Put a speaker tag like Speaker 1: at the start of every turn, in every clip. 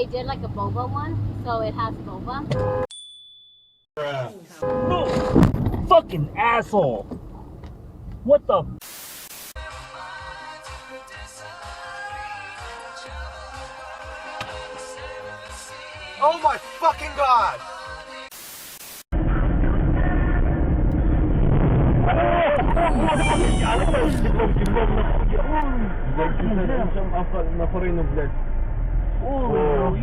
Speaker 1: they did like a boba one, so it has boba.
Speaker 2: No! Fucking asshole! What the?
Speaker 3: Oh my fucking god!
Speaker 2: На форину, блядь. О,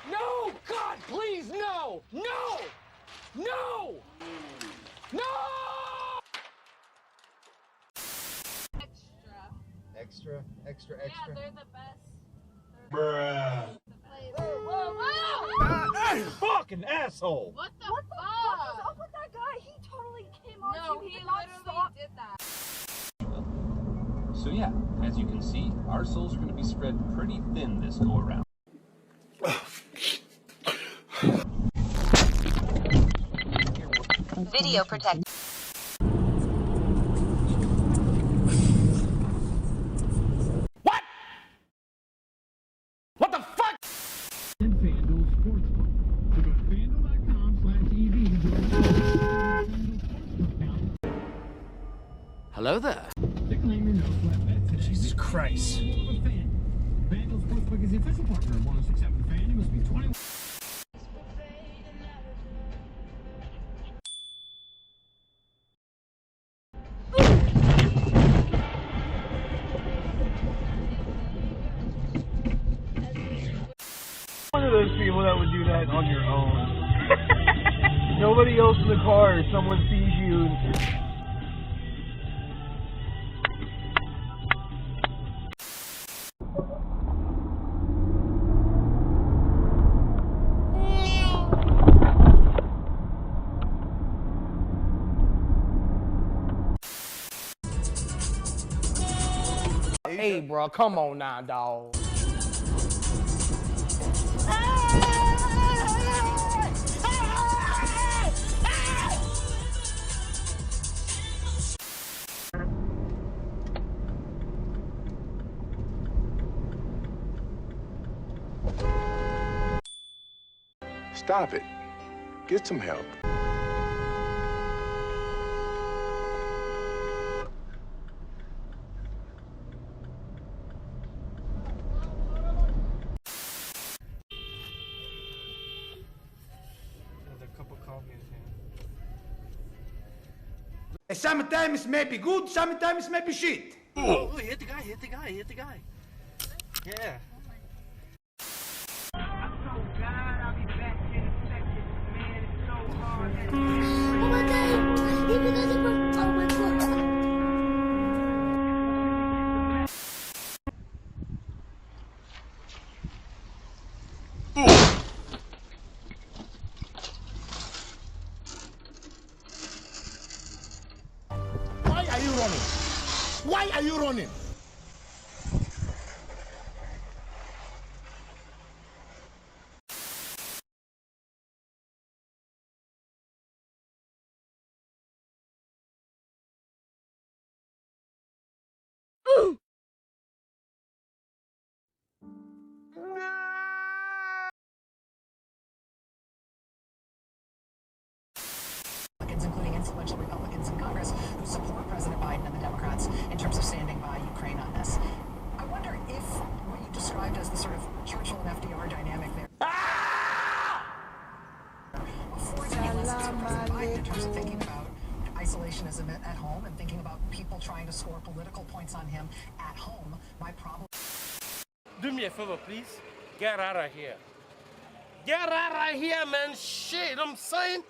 Speaker 3: No! God, please, no! No! No! No!
Speaker 1: Extra.
Speaker 3: Extra.
Speaker 1: Yeah, they're the best.
Speaker 2: Bruh.
Speaker 1: Whoa, whoa!
Speaker 2: Hey, fucking asshole!
Speaker 1: What the
Speaker 4: What
Speaker 1: fuck?
Speaker 4: is up with that guy? He totally came on
Speaker 1: No,
Speaker 4: to you.
Speaker 1: he
Speaker 4: did not
Speaker 1: literally
Speaker 4: stop.
Speaker 1: did that.
Speaker 5: So yeah, as you can see, our souls are going to be spread pretty thin this go around.
Speaker 6: Video protect.
Speaker 3: What? What the fuck?
Speaker 7: FanDuel Sportsbook. So go to FanDuel.com/EV.
Speaker 3: Hello there.
Speaker 7: To claim your no sweat bet today.
Speaker 3: Jesus Christ.
Speaker 7: FanDuel Sportsbook is the official partner of 1067 Fan. You must be 21.
Speaker 2: One of those people that would do that on your own. Nobody else in the car, someone sees you.
Speaker 3: Hey, bro, come on now, dog.
Speaker 8: Stop it. Get some help.
Speaker 3: Sometimes may be good, sometimes may be shit.
Speaker 9: Oh, hit the guy. Yeah.
Speaker 4: I'm so glad I'll be back in a second, man. It's so hard. Oh my god! Oh my god!
Speaker 3: Why are you running? Why are you running?
Speaker 10: Including influential Republicans in Congress who support President Biden and the Democrats in terms of standing by Ukraine on this. I wonder if what you described as the sort of Churchill and FDR dynamic there affords any lessons for President Biden in terms of thinking about isolationism at home and thinking about people trying to score political points on him at home. My problem.
Speaker 9: Do me a favor, please. Get out of here. Get out of here, man. Shit, I'm saying.